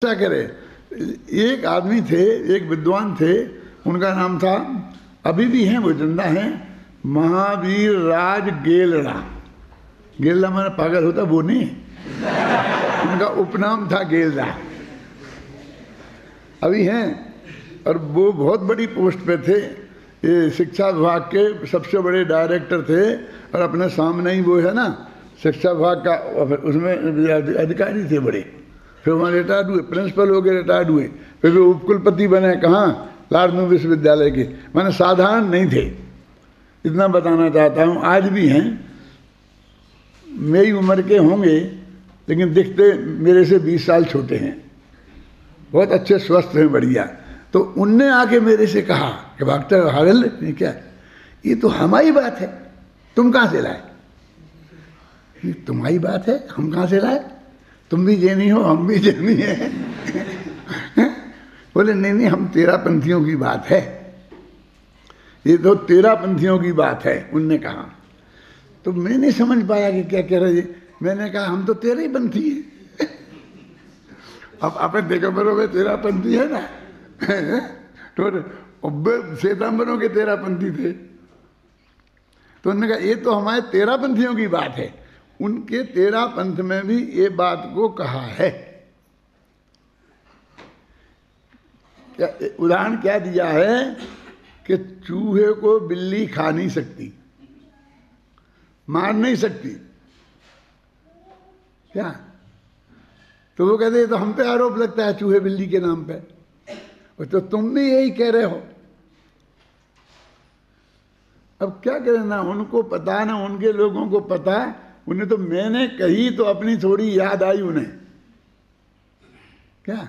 क्या करे। एक आदमी थे, एक विद्वान थे, उनका नाम था, अभी भी हैं वो जिंदा हैं, महावीर राज गेलड़ा। गेलड़ा माने पागल होता वो नहीं, उनका उपनाम था गेलड़ा। अभी हैं और वो बहुत बड़ी पोस्ट पे थे, ये शिक्षा विभाग के सबसे बड़े डायरेक्टर थे, और अपने सामने ही वो है ना शिक्षा विभाग का, उसमें अधिकारी थे बड़े। फिर वहाँ रिटायर्ड हुए, प्रिंसिपल हो गए, रिटायर्ड हुए, फिर वे उपकुलपति बने, कहाँ, लाड़नू विश्वविद्यालय के। माने साधारण नहीं थे, इतना बताना चाहता हूँ। आज भी हैं, मेरी उम्र के होंगे, लेकिन दिखते मेरे से 20 साल छोटे हैं, बहुत अच्छे स्वस्थ हैं, बढ़िया। तो उनने आके मेरे से कहा कि डॉक्टर हारेल, क्या ये तो हमारी बात है, तुम कहाँ से लाए? ये तुम्हारी बात है, हम कहाँ से लाए? तुम भी जैनी हो, हम भी जैनी है। बोले नहीं नहीं, हम तेरापंथियों की बात है, ये तो तेरापंथियों की बात है, उनने कहा। तो मैं नहीं समझ पाया कि क्या कह रहे। मैंने कहा हम तो तेरे ही पंथी हैं। अब आपने देखा बरोबर तेरापंथी है ना। तो श्वेतांबरों के तेरापंथी थे, तो उन्होंने कहा ये तो हमारे तेरापंथियों की बात है। उनके तेरापंथ में भी ये बात को कहा है। क्या उदाहरण क्या दिया है कि चूहे को बिल्ली खा नहीं सकती, मार नहीं सकती, क्या? तो वो कहते हैं तो हम पे आरोप लगता है चूहे बिल्ली के नाम पे, तो तुम भी यही कह रहे हो। अब क्या करें, ना उनको पता ना उनके लोगों को पता। उन्हें तो मैंने कही तो अपनी थोड़ी याद आई उन्हें, क्या?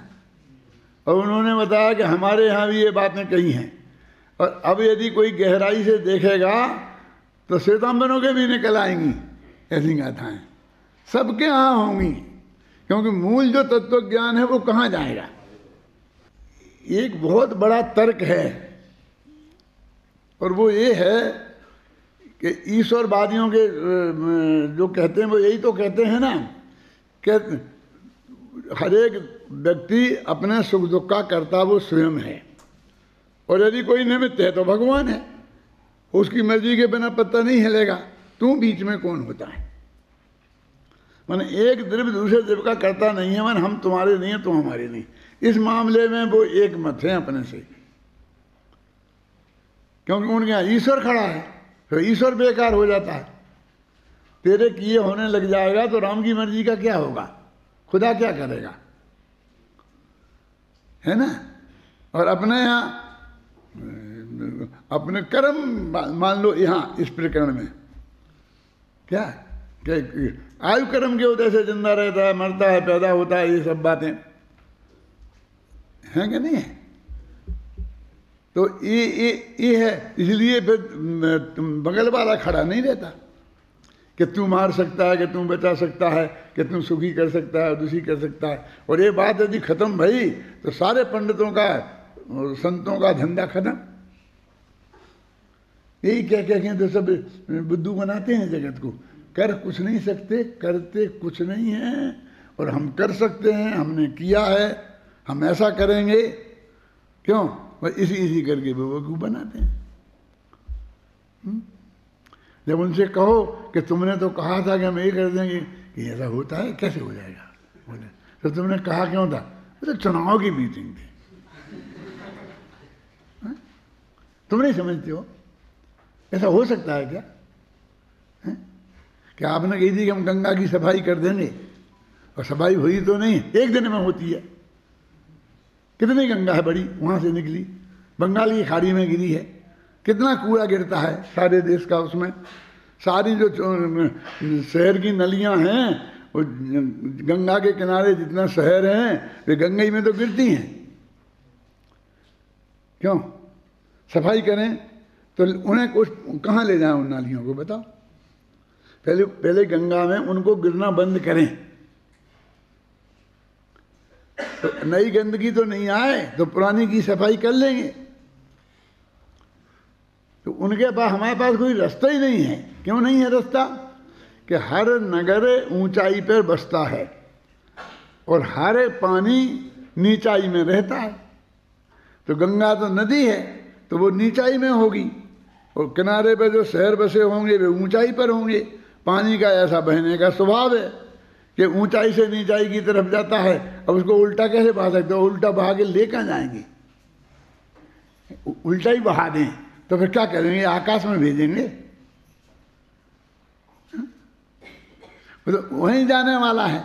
और उन्होंने बताया कि हमारे यहाँ भी ये बातें कही हैं। और अब यदि कोई गहराई से देखेगा तो श्वेतांबरों के भी निकल आएंगी ऐसी गाथाएं, सबके यहाँ होंगी, क्योंकि मूल जो तत्व ज्ञान है वो कहाँ जाएगा। एक बहुत बड़ा तर्क है, और वो ये है कि ईश्वरवादियों के जो कहते हैं वो यही तो कहते हैं ना कि हर एक व्यक्ति अपने सुख दुख का कर्ता वो स्वयं है, और यदि कोई निमित्त है तो भगवान है, उसकी मर्जी के बिना पत्ता नहीं हिलेगा। तू बीच में कौन होता है? माने एक द्रव्य दूसरे द्रव्य का कर्ता नहीं है, माने हम तुम्हारे नहीं है, तुम हमारे नहीं। इस मामले में वो एक मत है अपने से, क्योंकि उनके यहाँ ईश्वर खड़ा है, तो ईश्वर बेकार हो जाता है। तेरे किए होने लग जाएगा तो राम की मर्जी का क्या होगा, खुदा क्या करेगा, है ना। और अपने यहाँ अपने कर्म मान लो, यहाँ इस प्रकरण में क्या आयु कर्म के उदय से जिंदा रहता है, मरता है, पैदा होता है, ये सब बातें हैं कि नहीं है। तो ये है, इसलिए फिर बगल वाला खड़ा नहीं रहता कि तू मार सकता है, कि तू बचा सकता है, कि तू सुखी कर सकता है, दुखी कर सकता है। और ये बात यदि खत्म भई तो सारे पंडितों का संतों का धंधा खत्म। यही क्या कहते तो सब बुद्धू बनाते हैं जगत को, कर कुछ नहीं सकते, करते कुछ नहीं है, और हम कर सकते हैं, हमने किया है, हम ऐसा करेंगे, क्यों? बस इसी करके बेवकूफ बनाते हैं। जब उनसे कहो कि तुमने तो कहा था कि हम ये कर देंगे, कि ऐसा होता है, कैसे हो जाएगा? बोले तो तुमने कहा क्यों था? तो चुनाव की मीटिंग थी। तुम नहीं समझते हो, ऐसा हो सकता है क्या? क्या आपने कही थी कि हम गंगा की सफाई कर देंगे, और सफाई हुई तो नहीं, एक दिन में होती है। कितनी गंगा है बड़ी, वहां से निकली, बंगाल की खाड़ी में गिरी है, कितना कूड़ा गिरता है सारे देश का उसमें। सारी जो शहर की नलियां हैं, वो गंगा के किनारे जितना शहर हैं वे गंगा ही में तो गिरती हैं। क्यों? सफाई करें तो उन्हें कुछ कहाँ ले जाएं उन नालियों को, बताओ। पहले गंगा में उनको गिरना बंद करें, तो नई गंदगी तो नहीं आए, तो पुरानी की सफाई कर लेंगे। तो उनके पास, हमारे पास कोई रास्ता ही नहीं है। क्यों नहीं है रास्ता? कि हर नगर ऊंचाई पर बसता है, और हर पानी नीचाई में रहता है। तो गंगा तो नदी है तो वो नीचाई में होगी, और किनारे पे जो शहर बसे होंगे वे ऊंचाई पर होंगे। पानी का ऐसा बहने का स्वभाव है कि ऊंचाई से नीचाई की तरफ जाता है। अब उसको उल्टा कैसे बहा सकते हो? उल्टा बहा के ले कहाँ जाएंगे? उल्टा ही बहा दें तो फिर क्या करेंगे? आकाश में भेजेंगे? तो वहीं जाने वाला है।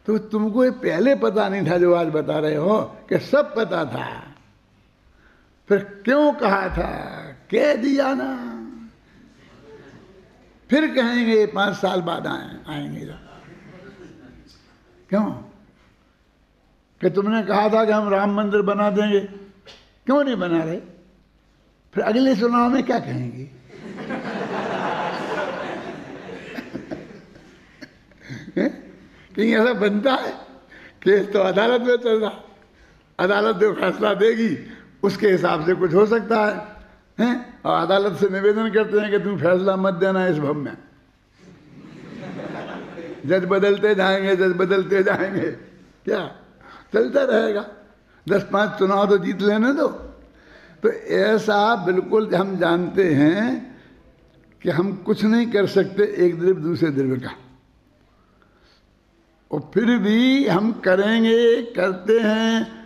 तो तुमको ये पहले पता नहीं था जो आज बता रहे हो कि सब पता था, फिर क्यों कहा था? कह दिया ना, फिर कहेंगे 5 साल बाद आएंगे। क्यों? कि तुमने कहा था कि हम राम मंदिर बना देंगे, क्यों नहीं बना रहे? फिर अगले चुनाव में क्या कहेंगे? कहीं ऐसा बनता है? केस तो अदालत में चल रहा, अदालत जो फैसला देगी उसके हिसाब से कुछ हो सकता है? और अदालत से निवेदन करते हैं कि तुम फैसला मत देना इस भव में। जज बदलते जाएंगे, जज बदलते जाएंगे, क्या चलता रहेगा? 10-5 चुनाव तो जीत लेने दो। तो ऐसा बिल्कुल हम जानते हैं कि हम कुछ नहीं कर सकते एक द्रव्य दूसरे द्रव्य का, और फिर भी हम करेंगे, करते हैं।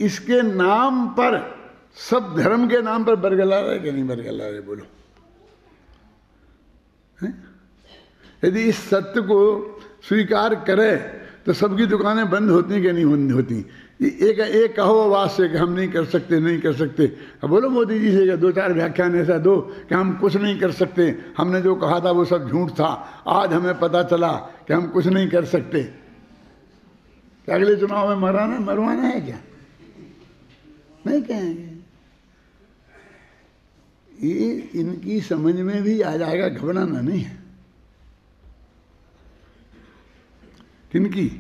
इसके नाम पर, सब धर्म के नाम पर बरगला रहे कि नहीं बरगला रहे? बोलो। यदि इस सत्य को स्वीकार करे तो सबकी दुकानें बंद होती कि नहीं बंद होती? एक कहो बात से कि हम नहीं कर सकते, नहीं कर सकते। अब बोलो मोदी जी से 2-4 व्याख्यान ऐसा दो कि हम कुछ नहीं कर सकते, हमने जो कहा था वो सब झूठ था, आज हमें पता चला कि हम कुछ नहीं कर सकते। क्या अगले चुनाव में मरवाना है क्या? नहीं कहेंगे। ये इनकी समझ में भी आ जाएगा, घबराना नहीं है। किनकी?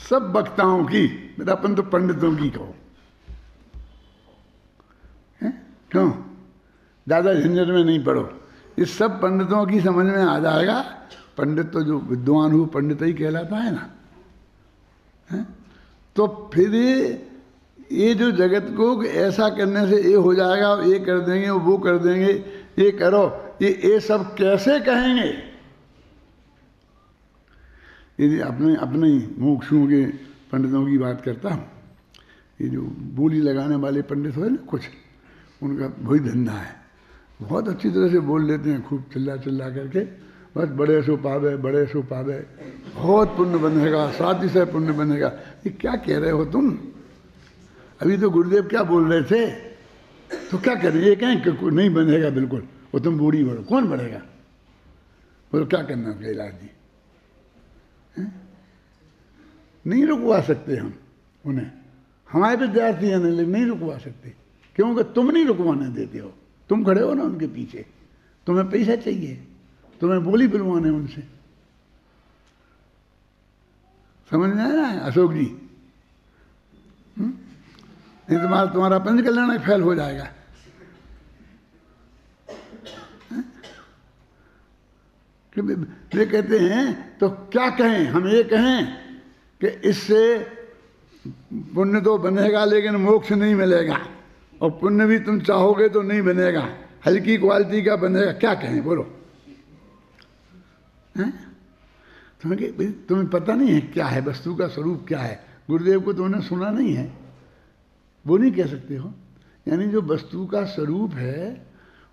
सब वक्ताओं की, मेरा अपन तो पंडितों की कहो। क्यों? ज़्यादा झंझट में नहीं पड़ो, इस सब पंडितों की समझ में आ जाएगा। पंडित तो जो विद्वान हो पंडित ही कहलाता है ना। तो फिर ये जो जगत को ऐसा करने से ये हो जाएगा, ये कर देंगे, वो कर देंगे, ये करो, ये सब कैसे कहेंगे? यदि अपने ही मोक्षों के पंडितों की बात करता हूँ, ये जो बोली लगाने वाले पंडित हो ना कुछ, उनका वही धंधा है। बहुत अच्छी तरह से बोल लेते हैं, खूब चिल्ला चिल्ला करके, बस बड़े सो पावे, बड़े सो पावे, बहुत पुण्य बनेगा, साथी से पुण्य बनेगा। ये क्या कह रहे हो तुम? अभी तो गुरुदेव क्या बोल रहे थे, तो क्या करें? ये कहें कि नहीं बनेगा बिल्कुल, वो तुम बूढ़ी बढ़ो, कौन बढ़ेगा? बोलो क्या करना है इलाज जी? नहीं रुकवा सकते हम उन्हें, हमारे विद्यार्थी हैं नहीं रुकवा सकते, क्योंकि तुम नहीं रुकवाने देते हो। तुम खड़े हो ना उनके पीछे, तुम्हें पैसा चाहिए, तुम्हें बोली बुलवाने उनसे। समझ में आ रहा है अशोक जी? नहीं तो तुम्हारा पंच कल्याण फेल हो जाएगा। वे कहते हैं तो क्या कहें? हम ये कहें कि इससे पुण्य तो बनेगा लेकिन मोक्ष नहीं मिलेगा, और पुण्य भी तुम चाहोगे तो नहीं बनेगा, हल्की क्वालिटी का बनेगा। क्या कहें बोलो? तुम्हें पता नहीं है क्या है वस्तु का स्वरूप क्या है? गुरुदेव को तुमने सुना नहीं है, वो नहीं कह सकते हो। यानी जो वस्तु का स्वरूप है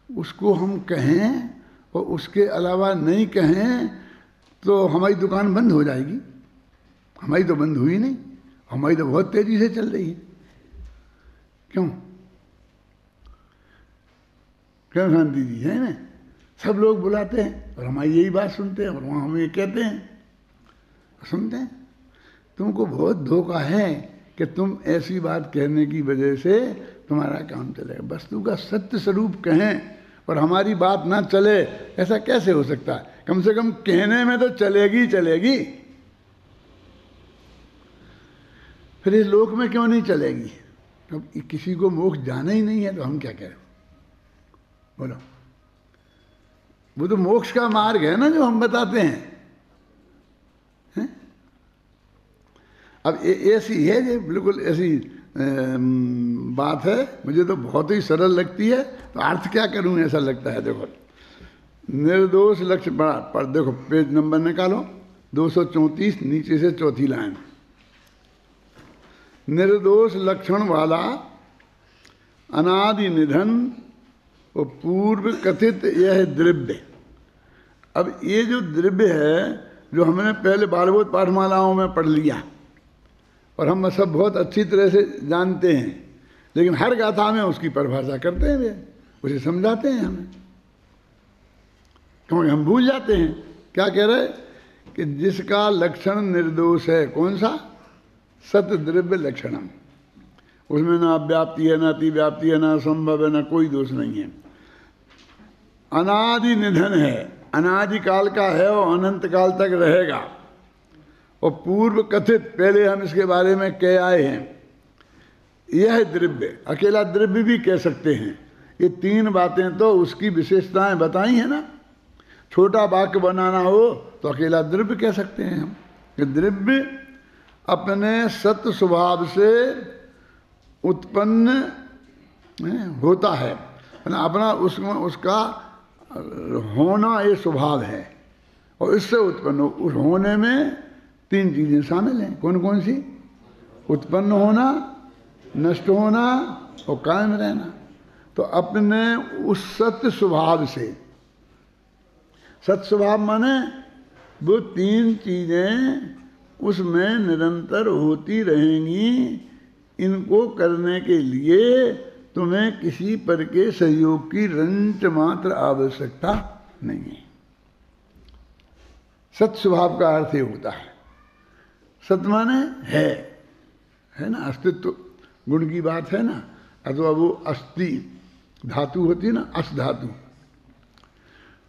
उसको हम कहें और उसके अलावा नहीं कहें तो हमारी दुकान बंद हो जाएगी। हमारी तो बंद हुई नहीं, हमारी तो बहुत तेजी से चल रही है। क्यों शांति जी है ना? सब लोग बुलाते हैं और हमारी यही बात सुनते हैं, और वहाँ हम ये कहते हैं, सुनते हैं। तुमको बहुत धोखा है कि तुम ऐसी बात कहने की वजह से तुम्हारा काम चलेगा। वस्तु का सत्य स्वरूप कहें और हमारी बात ना चले, ऐसा कैसे हो सकता है? कम से कम कहने में तो चलेगी चलेगी, फिर इस लोक में क्यों नहीं चलेगी? अब किसी को मोक्ष जाना ही नहीं है तो हम क्या करें? बोलो। वो तो मोक्ष का मार्ग है ना जो हम बताते हैं, अब ऐसी है ये बिल्कुल ऐसी बात है, मुझे तो बहुत ही सरल लगती है, तो अर्थ क्या करूं ऐसा लगता है। देखो निर्दोष लक्षण पर देखो पेज नंबर निकालो 234 नीचे से चौथी लाइन। निर्दोष लक्षण वाला अनादि निधन और पूर्व कथित यह द्रव्य। अब ये जो द्रव्य है जो हमने पहले बालबोध पाठमालाओं में पढ़ लिया और हम सब बहुत अच्छी तरह से जानते हैं, लेकिन हर गाथा में उसकी परिभाषा करते हैं, वे उसे समझाते हैं हमें, क्योंकि हम भूल जाते हैं। क्या कह रहे कि जिसका लक्षण निर्दोष है, कौन सा? सत द्रव्य लक्षणम, उसमें ना व्याप्ति है, ना अतिव्याप्ति है, ना संभव है, ना कोई दोष नहीं है। अनादि निधन है, अनादि काल का है और अनंत काल तक रहेगा। और पूर्व कथित, पहले हम इसके बारे में कह आए हैं, यह द्रव्य, अकेला द्रव्य भी कह सकते हैं। ये तीन बातें तो उसकी विशेषताएं बताई है ना। छोटा वाक्य बनाना हो तो अकेला द्रव्य कह सकते हैं हम, कि द्रव्य अपने सत्य स्वभाव से उत्पन्न होता है, अपना उसमें उसका होना ये स्वभाव है, और इससे उत्पन्न उस होने में तीन चीजें शामिल हैं। कौन कौन सी? उत्पन्न होना, नष्ट होना और कायम रहना। तो अपने उस सत्य स्वभाव से, सत्य स्वभाव माने वो तीन चीजें उसमें निरंतर होती रहेंगी। इनको करने के लिए तुम्हें किसी पर के सहयोग की रंच मात्र आवश्यकता नहीं है। सत्य स्वभाव का अर्थ ये होता है। सत्य माने है ना, अस्तित्व गुण की बात है ना। अथवा वो अस्थि धातु होती है ना, अस धातु,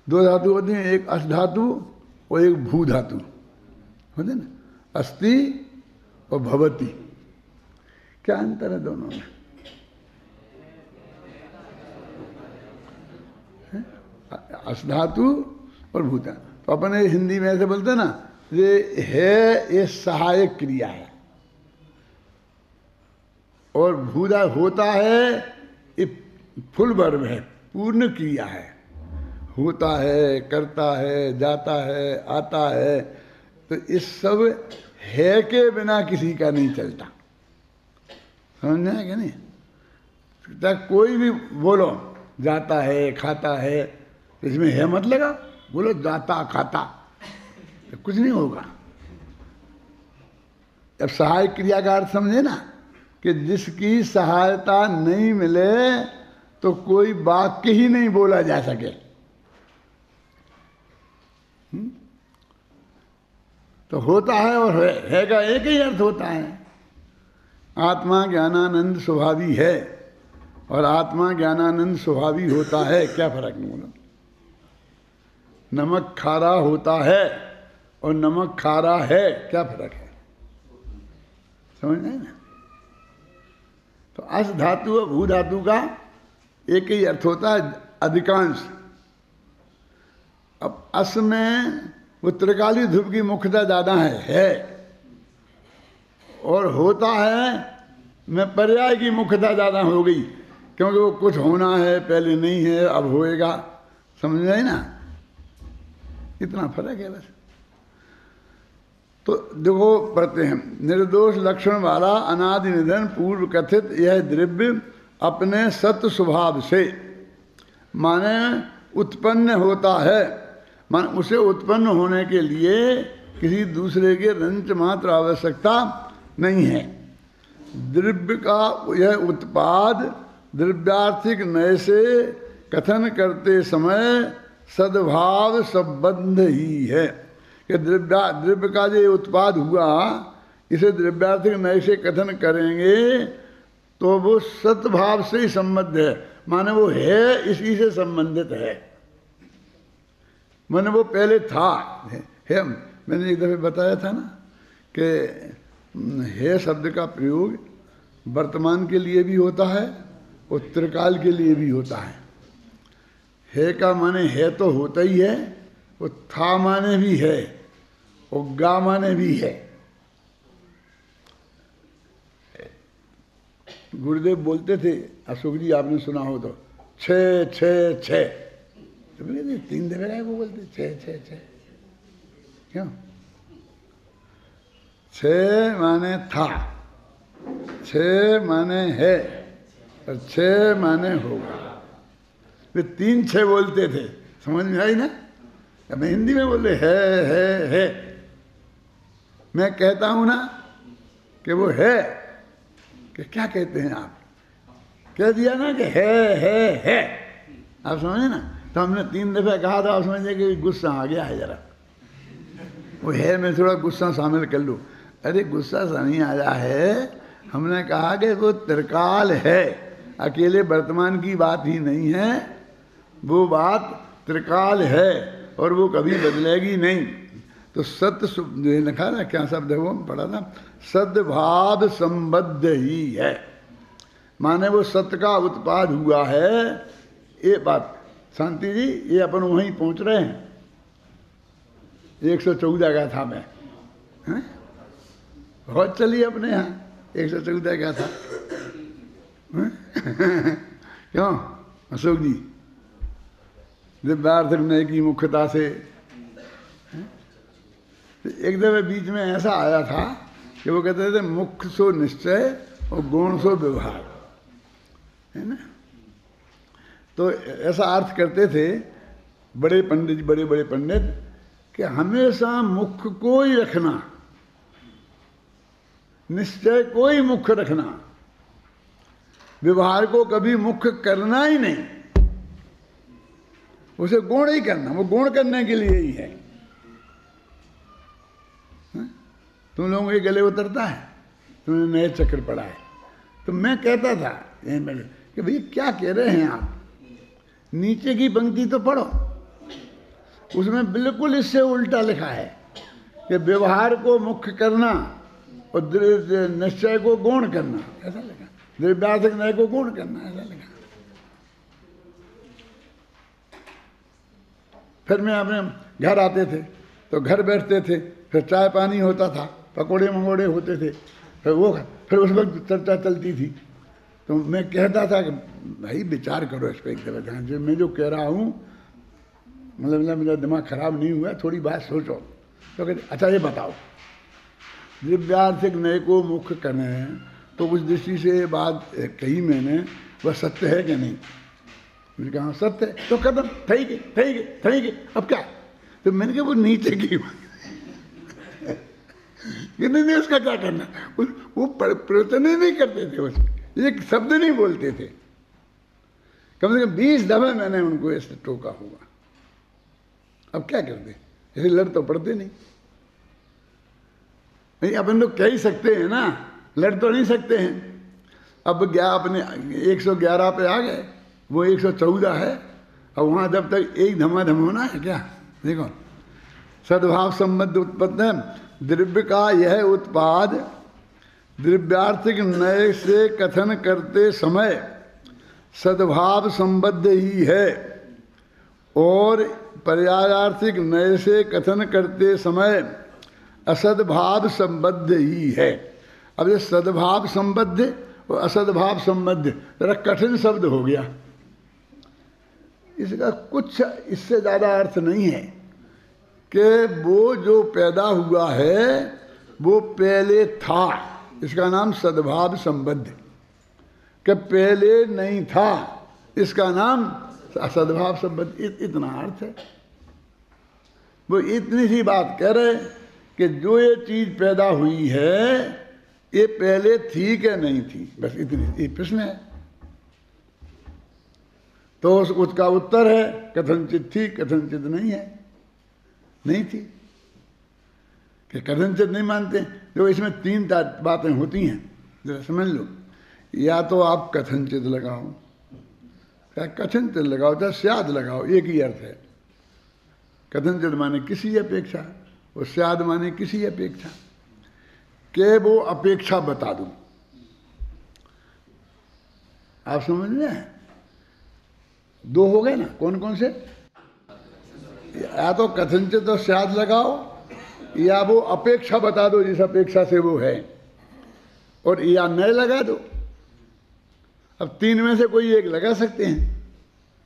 दो धातु होती हैं, एक अस धातु और एक भू धातु होते ना, अस्ति और भवति। क्या अंतर है दोनों में? अस धातु और भू धातु। तो अपन हिंदी में ऐसे बोलते हैं ना, ये सहायक क्रिया है, और भूदा होता है ये फुल वर्ब है, पूर्ण क्रिया है। होता है, करता है, जाता है, आता है। तो इस सब है के बिना किसी का नहीं चलता। समझ में है कि नहीं? कोई भी बोलो, जाता है, खाता है, तो इसमें है मत लगा, बोलो जाता खाता, तो कुछ नहीं होगा। अब सहायक क्रिया का अर्थ समझे ना, कि जिसकी सहायता नहीं मिले तो कोई वाक्य ही नहीं बोला जा सके। तो होता है और है का एक ही अर्थ होता है। आत्मा ज्ञानानंद स्वभावी है और आत्मा ज्ञानानंद स्वभावी होता है, क्या फर्क नहीं बोला। नमक खारा होता है और नमक खारा है, क्या फर्क है? समझ रहे ना? तो अस धातु और भू धातु का एक ही अर्थ होता है, अधिकांश। अब अस में वो त्रिकाली ध्रुव की मुख्यता ज्यादा है, और होता है में पर्याय की मुख्यता ज्यादा हो गई, क्योंकि वो कुछ होना है, पहले नहीं है, अब होएगा। समझ रहे ना? इतना फर्क है बस। तो देखो पढ़ते हैं, निर्दोष लक्षण वाला अनादि निधन पूर्व कथित यह द्रव्य अपने सत्य स्वभाव से, माने उत्पन्न होता है, माने उसे उत्पन्न होने के लिए किसी दूसरे के रंच मात्र आवश्यकता नहीं है। द्रव्य का यह उत्पाद द्रव्यार्थिक नय से कथन करते समय सद्भाव संबंध ही है, कि द्रव्य का जो उत्पाद हुआ इसे द्रव्यार्थिक नय से कथन करेंगे तो वो सद्भाव से ही संबद्ध है, माने वो है इसी से संबंधित है। माने वो पहले था है। मैंने एक दफे बताया था ना कि है शब्द का प्रयोग वर्तमान के लिए भी होता है और त्रिकाल के लिए भी होता है का माने है तो होता ही है, वो था माने भी है, और गा माने भी है। गुरुदेव बोलते थे, अशोक जी आपने सुना हो तो, 6 6 6। तो बोले 3 दफे का वो बोलते 6 6 6 क्यों? 6 माने था, 6 माने है और 6 माने होगा। वे 3 6 बोलते थे, समझ में आई ना? मैं हिंदी में बोले है। मैं कहता हूं ना कि वो है, कि क्या कहते हैं आप? कह दिया ना कि है। आप समझे ना? तो हमने 3 दफे कहा था, आप समझे कि गुस्सा आ गया है जरा, वो है में थोड़ा गुस्सा शामिल कर लूँ। अरे गुस्सा सा नहीं आया है, हमने कहा कि वो त्रिकाल है, अकेले वर्तमान की बात ही नहीं है, वो बात त्रिकाल है और वो कभी बदलेगी नहीं। तो सत्य जो लिखा ना, क्या शब्द है वो पढ़ा था, सद्भाव संबद्ध ही है, माने वो सत्य का उत्पाद हुआ है। ये बात शांति जी, ये अपन वहीं पहुंच रहे हैं। 114 का था मैं, बहुत चली अपने यहाँ, 114 का था। क्यों अशोक जी? दिव्यार्थ नय की मुख्यता से एक दफे बीच में ऐसा आया था कि वो कहते थे मुख्य सो निश्चय और गौण सो व्यवहार, है ना? तो ऐसा अर्थ करते थे बड़े पंडित, बड़े बड़े पंडित, कि हमेशा मुख्य को ही रखना, निश्चय को ही मुख्य रखना, व्यवहार को कभी मुख्य करना ही नहीं, उसे गुण ही करना, वो गुण करने के लिए ही है। तुम लोगों के गले उतरता है, तुमने नए चक्र पढ़ा है। तो मैं कहता था कि भैया क्या कह रहे हैं आप, नीचे की पंक्ति तो पढ़ो, उसमें बिल्कुल इससे उल्टा लिखा है कि व्यवहार को मुख्य करना और निश्चय को गौण करना, ऐसा लिखा। द्रव्यार्थिक नय को गौण करना, ऐसा लिखा। फिर मैं अपने घर आते थे तो घर बैठते थे, फिर चाय पानी होता था, पकोड़े मंगोड़े होते थे, फिर उस वक्त चर्चा चलती थी। तो मैं कहता था कि भाई विचार करो इस पर एक दफा, ध्यान से मैं जो कह रहा हूँ, मतलब मेरा दिमाग खराब नहीं हुआ, थोड़ी बात सोचो। तो कहते अच्छा ये बताओ, दिव्यार्थिक नय को मुख्य करें तो उस दृष्टि से बात कही मैंने, वह सत्य है कि नहीं? मैंने कहा सत्य है। तो कदम थई अब क्या? तो मैंने कहा वो नीचे की नहीं, उसका क्या करना? वो प्रवचन ही नहीं करते थे, उसमें एक शब्द नहीं बोलते थे। कम से कम 20 दफे मैंने उनको ऐसे टोका हुआ। अब क्या करते? ऐसे लड़ तो पड़ते नहीं। अपन लोग कह ही सकते हैं ना, लड़ तो नहीं सकते हैं। अब क्या अपने 111 पे आ गए, वो 114 है। अब वहाँ जब तक एक धमाधम होना है क्या? देखो, सद्भाव संबद्ध उत्पन्न है। द्रव्य का यह उत्पाद द्रव्यार्थिक नय से कथन करते समय सद्भाव संबद्ध ही है और पर्यायार्थिक नय से कथन करते समय असद्भाव संबद्ध ही है। अब ये सद्भाव संबद्ध और असद्भाव संबद्ध जरा कठिन शब्द हो गया, इसका कुछ इससे ज़्यादा अर्थ नहीं है कि वो जो पैदा हुआ है वो पहले था, इसका नाम सद्भाव संबद्ध। कि पहले नहीं था, इसका नाम असद्भाव संबद्ध। इतना अर्थ है। वो इतनी सी बात कह रहे कि जो ये चीज पैदा हुई है ये पहले थी कि नहीं थी, बस इतनी प्रश्न है। तो उसका उत्तर है कथनचित थी, कथनचित नहीं है, नहीं थी। कि कथनचित नहीं मानते, जो इसमें 3 बातें होती हैं, जरा समझ लो। या तो आप कथनचित लगाओ, या कथनचित लगाओ, या स्याद लगाओ, एक ही अर्थ है। कथनचित माने किसी अपेक्षा, और स्याद माने किसी अपेक्षा, के वो अपेक्षा बता दूं। आप समझ रहे हैं? 2 हो गए ना, कौन कौन से? या तो कथनचित और स्याद लगाओ, या वो अपेक्षा बता दो जिस अपेक्षा से वो है, और या नय लगा दो। अब 3 में से कोई एक लगा सकते हैं,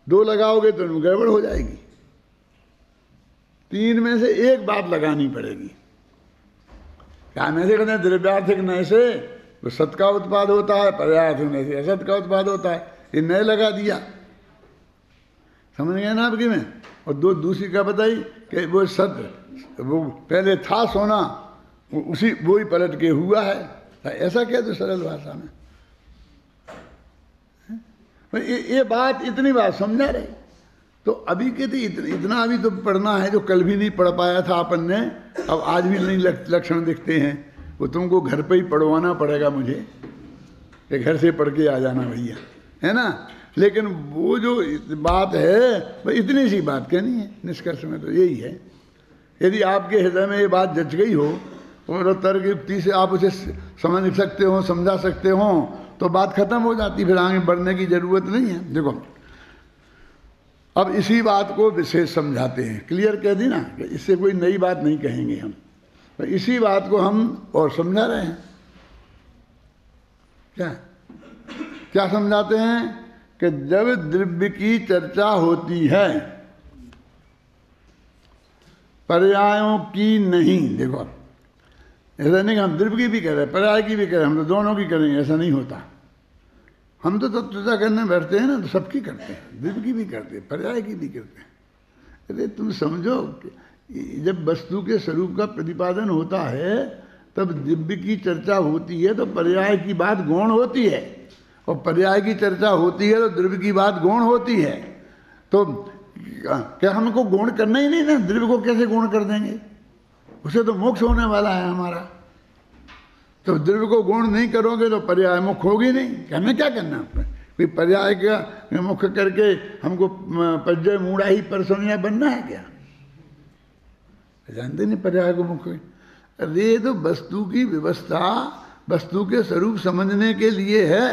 2 लगाओगे तो गड़बड़ हो जाएगी। 3 में से एक बात लगानी पड़ेगी। क्या में से कहते हैं द्रव्यार्थिक नय से तो सत का उत्पाद होता है, पर्यायार्थिक नय से असत का उत्पाद होता है। ये नय लगा दिया, समझ गए ना आपकी में। और दूसरी क्या बताई कि वो सत, वो पहले था सोना, उसी वो ही पलट के हुआ है। ऐसा कह दो सरल भाषा में। ये बात, इतनी बात समझा रहे। तो अभी कहते इतना अभी तो पढ़ना है जो कल भी नहीं पढ़ पाया था अपन ने, अब आज भी नहीं लक्षण दिखते हैं। वो तुमको घर पे ही पढ़वाना पड़ेगा मुझे कि घर से पढ़ के आ जाना भैया, है ना। लेकिन वो जो बात है भाई इतनी सी बात कहनी है। निष्कर्ष में तो यही है, यदि आपके हृदय में ये बात जच गई हो और तर्क युक्ति से आप उसे समझ सकते हो, समझा सकते हो, तो बात खत्म हो जाती, फिर आगे बढ़ने की जरूरत नहीं है। देखो अब इसी बात को विशेष समझाते हैं, क्लियर कह दी ना कि इससे कोई नई बात नहीं कहेंगे हम, तो इसी बात को हम और समझा रहे हैं। क्या समझाते हैं कि जब द्रव्य की चर्चा होती है, पर्यायों की नहीं। देखो ऐसा नहीं कि हम द्रव्य की भी कर रहे हैं, पर्याय की भी कर रहे हैं, हम तो दोनों की करेंगे, ऐसा नहीं होता। हम तो चर्चा करने बैठते हैं ना तो सबकी करते हैं, द्रव्य की भी करते हैं, पर्याय की भी करते हैं। अरे तुम समझो जब वस्तु के स्वरूप का प्रतिपादन होता है तब दिव्य की चर्चा होती है तो पर्याय की बात गौण होती है, और पर्याय की चर्चा होती है तो द्रव्य की बात गौण होती है। तो क्या हमको गौण करना ही नहीं ना, द्रव्य को कैसे गौण कर देंगे? उसे तो मोक्ष होने वाला है हमारा। तो द्रव्य को गौण नहीं करोगे तो पर्याय मुख होगी नहीं। हमें क्या करना है? कोई पर्याय का मुख करके हमको पज्जय मूढ़ा ही परसोनिया बनना है क्या? जानते नहीं पर्याय को मुख। अरे तो वस्तु की व्यवस्था वस्तु के स्वरूप समझने के लिए है।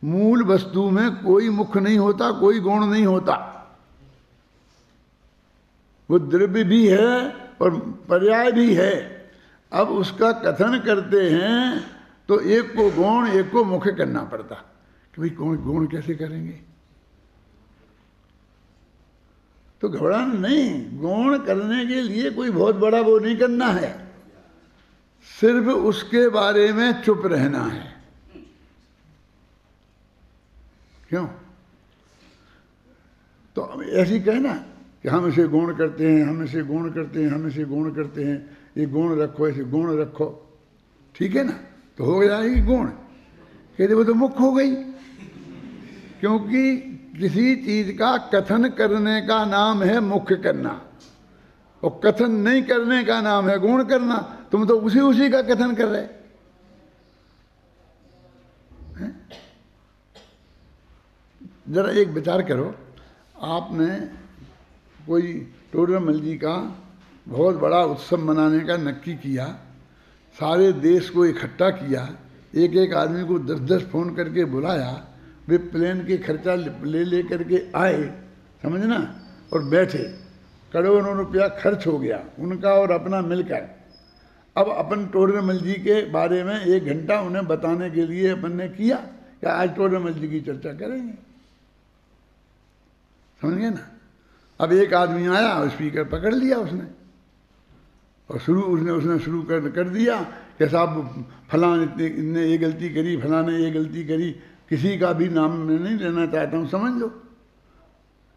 मूल वस्तु में कोई मुख नहीं होता, कोई गुण नहीं होता। वो द्रव्य भी है और पर्याय भी है। अब उसका कथन करते हैं तो एक को गौण एक को मुख्य करना पड़ता कि भाई कौन गौण कैसे करेंगे। तो घबराना नहीं, गौण करने के लिए कोई बहुत बड़ा वो नहीं करना है, सिर्फ उसके बारे में चुप रहना है। क्यों? तो ऐसी कहना कि हम इसे गौण करते हैं, हम इसे गौण करते हैं, हम इसे गौण करते हैं, ये गुण रखो, ऐसे गुण रखो, ठीक है ना, तो हो जाएगी गुण। कहते वो तो मुख्य हो गई, क्योंकि किसी चीज का कथन करने का नाम है मुख्य करना, और कथन नहीं करने का नाम है गुण करना। तुम तो उसी का कथन कर रहे हैं। जरा एक विचार करो, आपने कोई टोडरमल जी का बहुत बड़ा उत्सव मनाने का नक्की किया, सारे देश को इकट्ठा किया, एक एक आदमी को 10-10 फोन करके बुलाया, वे प्लेन के खर्चा ले करके आए, समझना, और बैठे, करोड़ों रुपया खर्च हो गया उनका और अपना मिलकर। अब अपन टोडरमल जी के बारे में 1 घंटा उन्हें बताने के लिए अपन ने किया कि आज टोडरमल जी की चर्चा करेंगे, समझ गए ना। अब एक आदमी आया और स्पीकर पकड़ लिया उसने, और उसने शुरू कर दिया कि साहब फलां ने ये गलती करी, फलां ने ये गलती करी, किसी का भी नाम मैं नहीं लेना चाहता हूँ, समझ लो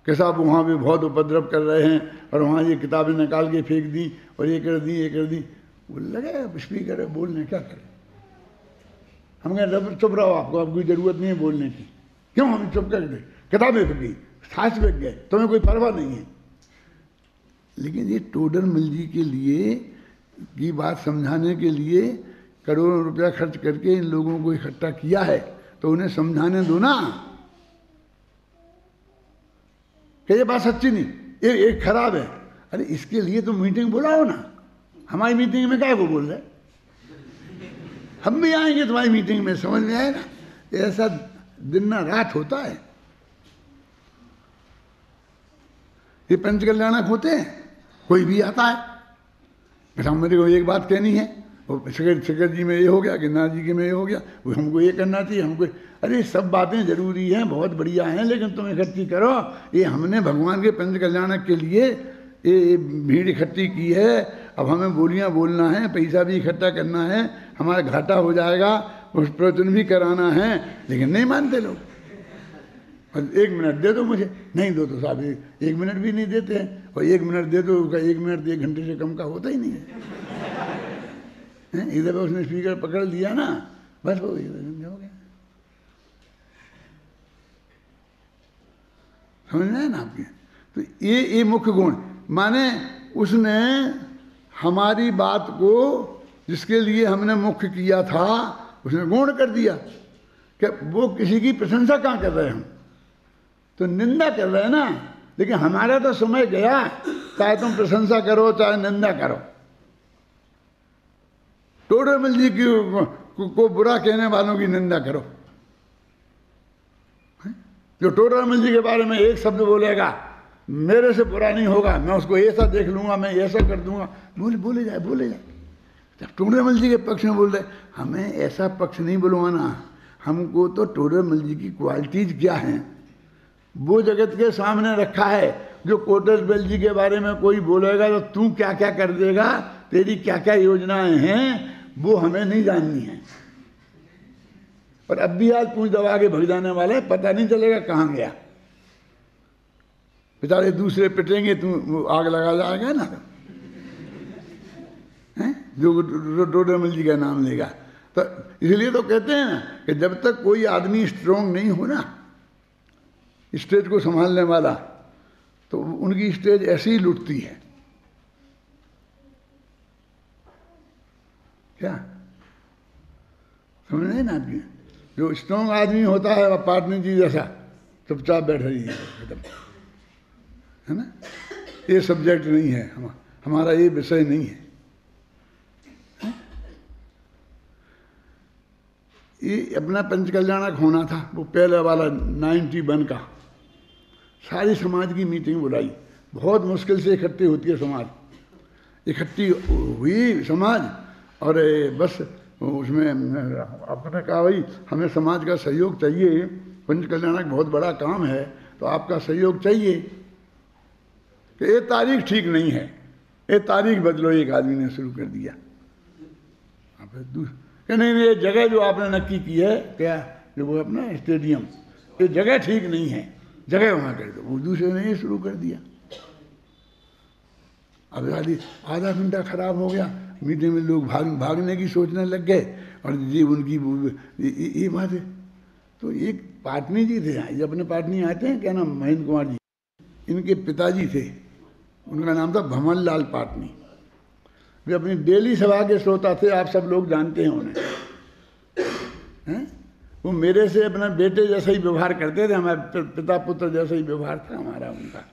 कि साहब वहाँ भी बहुत उपद्रव कर रहे हैं, और वहाँ ये किताबें निकाल के फेंक दी, और ये कर दी, ये कर दी। वो लगे स्पीकर है, बोलने क्या करें। हम कहें चुप रहो, आपको ज़रूरत नहीं है बोलने की। क्यों? हम चुप कर गए, किताबें फेंक गई, सांस फेंक गए, तुम्हें कोई परवाह नहीं है। लेकिन ये टोडरमल जी के लिए की बात समझाने के लिए करोड़ों रुपया खर्च करके इन लोगों को इकट्ठा किया है, तो उन्हें समझाने दो ना कि ये बात सच्ची नहीं, ये खराब है। अरे इसके लिए तो मीटिंग बुलाओ ना, हमारी मीटिंग में क्या को बोल रहे, हम भी आएंगे तुम्हारी मीटिंग में, समझ में आए ना। ऐसा दिन ना रात होता है। ये पंच कल्याणक होते हैं, कोई भी आता है, बेटा मेरे को एक बात कहनी है, शेखर जी में ये हो गया, गिरनार जी के में ये हो गया, वो हमको ये करना चाहिए, हमको। अरे सब बातें जरूरी हैं, बहुत बढ़िया हैं, लेकिन तुम इकट्ठी करो। ये हमने भगवान के पंच कल्याणक के लिए ये भीड़ इकट्ठी की है। अब हमें बोलियाँ बोलना है, पैसा भी इकट्ठा करना है, हमारा घाटा हो जाएगा, उस प्रवचन भी कराना है, लेकिन नहीं मानते लोग। और 1 मिनट दे दो मुझे, नहीं दो तो साहब 1 मिनट भी नहीं देते हैं। और 1 मिनट दे दो, उसका 1 मिनट 1 घंटे से कम का होता ही नहीं है। इधर उसने स्पीकर पकड़ लिया ना, बस हो गया। समझ में है ना आपके? तो ये मुख्य गुण, माने उसने हमारी बात को जिसके लिए हमने मुख्य किया था उसने गौण कर दिया। कि वो किसी की प्रशंसा कहाँ कर रहे हैं, हम तो निंदा कर रहे हैं ना। लेकिन हमारा तो समय गया, चाहे तुम प्रशंसा करो चाहे निंदा करो। टोडरमल जी को बुरा कहने वालों की निंदा करो। जो टोडरमल जी के बारे में एक शब्द बोलेगा, मेरे से बुरा नहीं होगा, मैं उसको ऐसा देख लूंगा, मैं ऐसा कर दूंगा, बोले जाए। जब टोडरमल जी के पक्ष में बोल रहे, हमें ऐसा पक्ष नहीं बुलवाना, हमको तो टोडरमल जी की क्वालिटीज क्या हैं वो जगत के सामने रखा है। जो टोडरमल जी के बारे में कोई बोलेगा तो तू क्या क्या कर देगा, तेरी क्या क्या योजनाएं हैं, वो हमें नहीं जाननी है। और अब भी आज पूंछ दबा के भग जाने वाले, पता नहीं चलेगा कहाँ गया। बेचारे दूसरे पिटेंगे, तू आग लगा जाएगा ना, हैं जो टोडरमल जी का नाम लेगा। तो इसलिए तो कहते हैं ना कि जब तक कोई आदमी स्ट्रोंग नहीं हो ना स्टेज को संभालने वाला, तो उनकी स्टेज ऐसे ही लुटती है। क्या समझ नहीं ना आपकी? जो स्ट्रोंग आदमी होता है वह पार्टनर जी जैसा चुपचाप बैठ रही है ना। ये सब्जेक्ट नहीं है, हमारा ये विषय नहीं है। ये अपना पंच कल्याणक होना था, वो पहले वाला 91 का। सारी समाज की मीटिंग बुलाई, बहुत मुश्किल से इकट्ठी होती है समाज। इकट्ठी हुई समाज, और बस उसमें आपने कहा भाई हमें समाज का सहयोग चाहिए, पंच कल्याणक बहुत बड़ा काम है, तो आपका सहयोग चाहिए कि ये तारीख ठीक नहीं है, ये तारीख बदलो। एक आदमी ने शुरू कर दिया, कि नहीं ये जगह जो आपने नक्की की है, क्या जो वो अपना स्टेडियम, ये जगह ठीक नहीं है, जगह वहाँ कर दो। वो दूसरे ने ये शुरू कर दिया। अब आधा घंटा खराब हो गया, मीटिंग में लोग भागने की सोचने लग गए, और ये उनकी ये बात है। तो एक पाटनी जी थे, ये अपने पाटनी आते हैं, क्या नाम, महेंद्र कुमार जी, इनके पिताजी थे, उनका नाम था भमन लाल पाटनी। वे अपनी डेली सभा के श्रोता थे, आप सब लोग जानते हैं उन्हें, हैं? वो मेरे से अपना बेटे जैसा ही व्यवहार करते थे, हमारे पिता पुत्र जैसा ही व्यवहार था हमारा उनका।